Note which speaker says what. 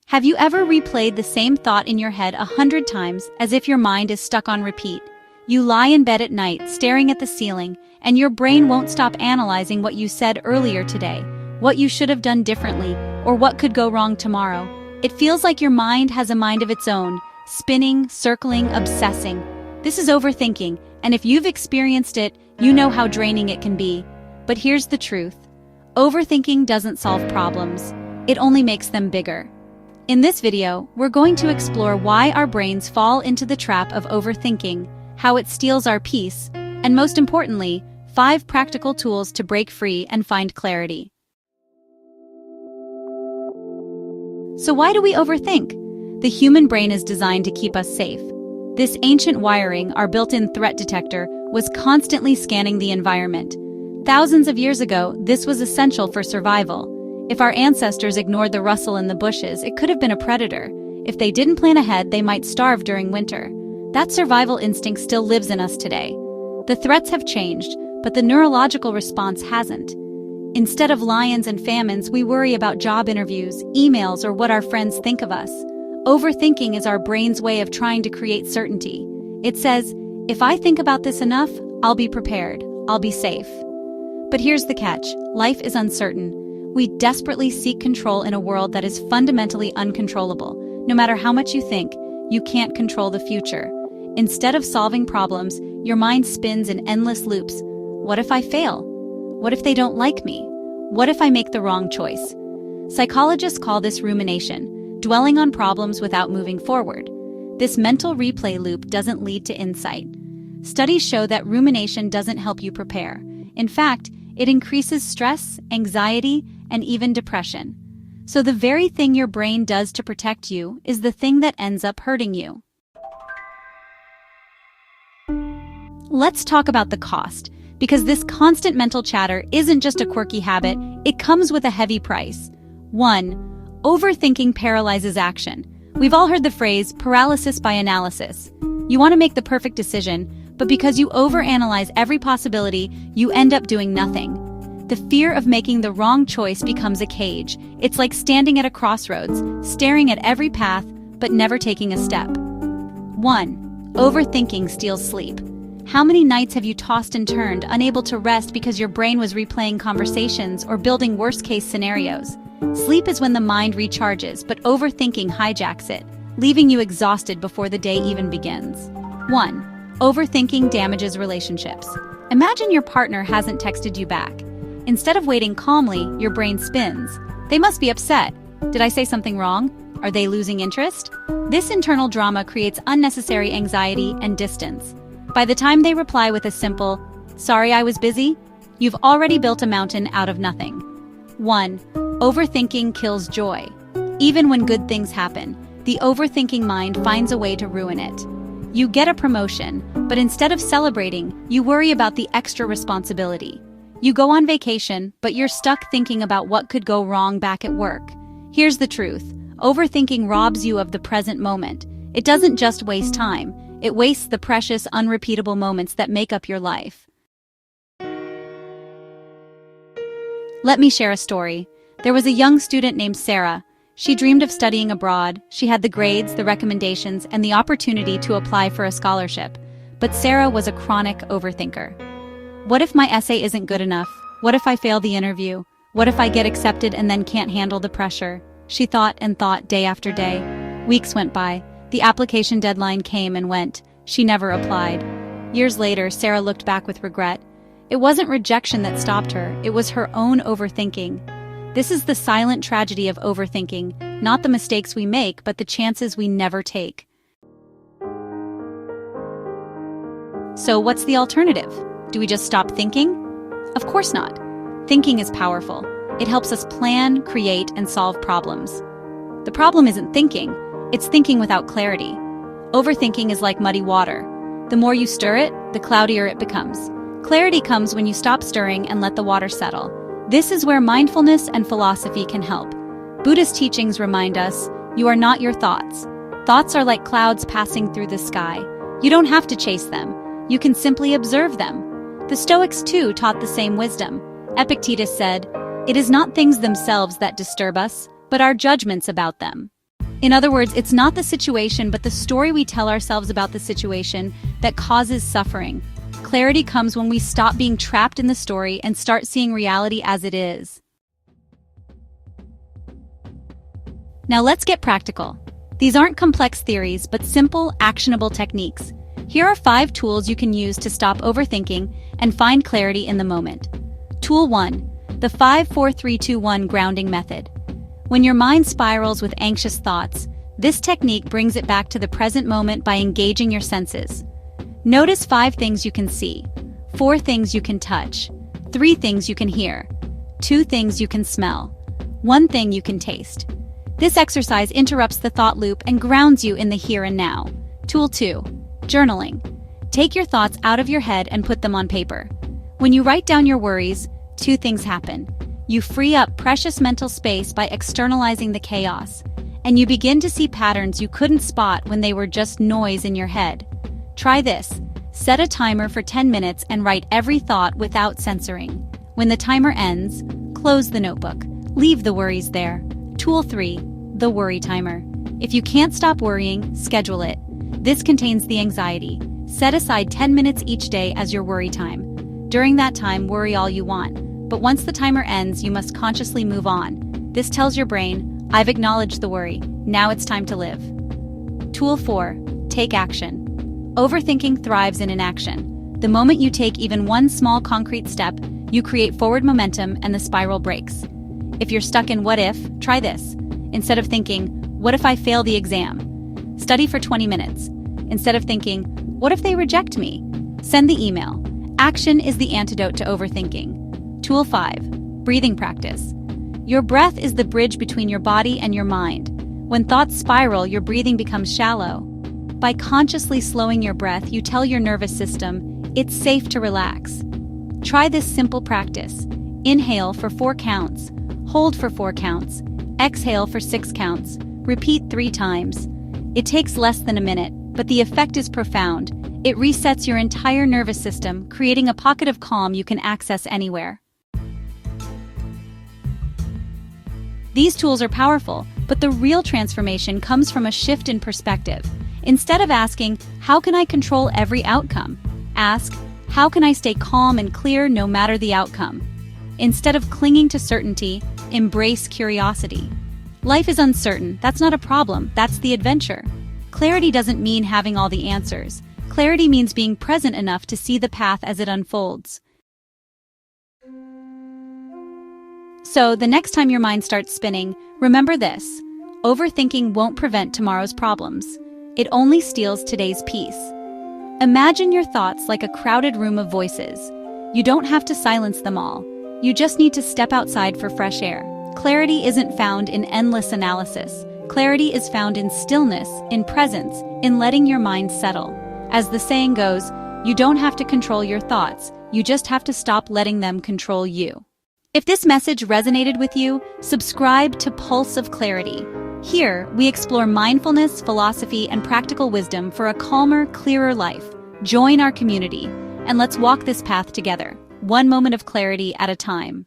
Speaker 1: Have you ever replayed the same thought in your head 100 times as if your mind is stuck on repeat? You lie in bed at night, staring at the ceiling, and your brain won't stop analyzing what you said earlier today, what you should have done differently, or what could go wrong tomorrow. It feels like your mind has a mind of its own, spinning, circling, obsessing. This is overthinking, and if you've experienced it, you know how draining it can be. But here's the truth. Overthinking doesn't solve problems. It only makes them bigger. In this video, we're going to explore why our brains fall into the trap of overthinking, how it steals our peace, and most importantly, 5 practical tools to break free and find clarity. So why do we overthink? The human brain is designed to keep us safe. This ancient wiring, our built-in threat detector, was constantly scanning the environment. Thousands of years ago, this was essential for survival. If our ancestors ignored the rustle in the bushes, it could have been a predator. If they didn't plan ahead, they might starve during winter. That survival instinct still lives in us today. The threats have changed, but the neurological response hasn't. Instead of lions and famines, we worry about job interviews, emails, or what our friends think of us. Overthinking is our brain's way of trying to create certainty. It says, if I think about this enough, I'll be prepared, I'll be safe. But here's the catch, life is uncertain. We desperately seek control in a world that is fundamentally uncontrollable. No matter how much you think, you can't control the future. Instead of solving problems, your mind spins in endless loops. What if I fail? What if they don't like me? What if I make the wrong choice? Psychologists call this rumination, dwelling on problems without moving forward. This mental replay loop doesn't lead to insight. Studies show that rumination doesn't help you prepare. In fact, it increases stress, anxiety, and even depression. So the very thing your brain does to protect you is the thing that ends up hurting you. Let's talk about the cost, because this constant mental chatter isn't just a quirky habit, it comes with a heavy price. 1. Overthinking paralyzes action. We've all heard the phrase paralysis by analysis. You want to make the perfect decision, but because you overanalyze every possibility, you end up doing nothing. The fear of making the wrong choice becomes a cage. It's like standing at a crossroads, staring at every path, but never taking a step. 1. Overthinking steals sleep. How many nights have you tossed and turned, unable to rest because your brain was replaying conversations or building worst-case scenarios? Sleep is when the mind recharges, but overthinking hijacks it, leaving you exhausted before the day even begins. 1. Overthinking damages relationships. Imagine your partner hasn't texted you back. Instead of waiting calmly, your brain spins. They must be upset. Did I say something wrong? Are they losing interest? This internal drama creates unnecessary anxiety and distance. By the time they reply with a simple, "Sorry, I was busy," you've already built a mountain out of nothing. 1. Overthinking kills joy. Even when good things happen, the overthinking mind finds a way to ruin it. You get a promotion, but instead of celebrating, you worry about the extra responsibility. You go on vacation, but you're stuck thinking about what could go wrong back at work. Here's the truth. Overthinking robs you of the present moment. It doesn't just waste time. It wastes the precious, unrepeatable moments that make up your life. Let me share a story. There was a young student named Sarah. She dreamed of studying abroad. She had the grades, the recommendations, and the opportunity to apply for a scholarship. But Sarah was a chronic overthinker. What if my essay isn't good enough? What if I fail the interview? What if I get accepted and then can't handle the pressure? She thought and thought day after day. Weeks went by. The application deadline came and went. She never applied. Years later, Sarah looked back with regret. It wasn't rejection that stopped her. It was her own overthinking. This is the silent tragedy of overthinking, not the mistakes we make, but the chances we never take. So what's the alternative? Do we just stop thinking? Of course not. Thinking is powerful. It helps us plan, create, and solve problems. The problem isn't thinking, it's thinking without clarity. Overthinking is like muddy water. The more you stir it, the cloudier it becomes. Clarity comes when you stop stirring and let the water settle. This is where mindfulness and philosophy can help. Buddhist teachings remind us, you are not your thoughts. Thoughts are like clouds passing through the sky. You don't have to chase them. You can simply observe them. The Stoics, too, taught the same wisdom. Epictetus said, "It is not things themselves that disturb us, but our judgments about them." In other words, it's not the situation, but the story we tell ourselves about the situation that causes suffering. Clarity comes when we stop being trapped in the story and start seeing reality as it is. Now let's get practical. These aren't complex theories, but simple, actionable techniques. Here are 5 tools you can use to stop overthinking and find clarity in the moment. Tool 1. The 5-4-3-2-1 grounding method. When your mind spirals with anxious thoughts, this technique brings it back to the present moment by engaging your senses. Notice 5 things you can see, 4 things you can touch, 3 things you can hear, 2 things you can smell, 1 thing you can taste. This exercise interrupts the thought loop and grounds you in the here and now. Tool 2. Journaling. Take your thoughts out of your head and put them on paper. When you write down your worries, 2 things happen. You free up precious mental space by externalizing the chaos, and you begin to see patterns you couldn't spot when they were just noise in your head. Try this. Set a timer for 10 minutes and write every thought without censoring. When the timer ends, close the notebook. Leave the worries there. Tool 3. The worry timer. If you can't stop worrying, schedule it. This contains the anxiety. Set aside 10 minutes each day as your worry time. During that time, worry all you want. But once the timer ends, you must consciously move on. This tells your brain, I've acknowledged the worry. Now it's time to live. Tool 4. Take action. Overthinking thrives in inaction. The moment you take even one small concrete step, you create forward momentum and the spiral breaks. If you're stuck in what if, try this. Instead of thinking, what if I fail the exam? Study for 20 minutes. Instead of thinking, what if they reject me? Send the email. Action is the antidote to overthinking. Tool 5. Breathing practice. Your breath is the bridge between your body and your mind. When thoughts spiral, your breathing becomes shallow. By consciously slowing your breath, you tell your nervous system, it's safe to relax. Try this simple practice. Inhale for 4 counts. Hold for 4 counts. Exhale for 6 counts. Repeat 3 times. It takes less than a minute, but the effect is profound. It resets your entire nervous system, creating a pocket of calm you can access anywhere. These tools are powerful, but the real transformation comes from a shift in perspective. Instead of asking, how can I control every outcome? Ask, how can I stay calm and clear no matter the outcome? Instead of clinging to certainty, embrace curiosity. Life is uncertain. That's not a problem. That's the adventure. Clarity doesn't mean having all the answers. Clarity means being present enough to see the path as it unfolds. So, the next time your mind starts spinning, remember this. Overthinking won't prevent tomorrow's problems. It only steals today's peace. Imagine your thoughts like a crowded room of voices. You don't have to silence them all. You just need to step outside for fresh air. Clarity isn't found in endless analysis. Clarity is found in stillness, in presence, in letting your mind settle. As the saying goes, you don't have to control your thoughts. You just have to stop letting them control you. If this message resonated with you, subscribe to Pulse of Clarity. Here, we explore mindfulness, philosophy, and practical wisdom for a calmer, clearer life. Join our community, and let's walk this path together, one moment of clarity at a time.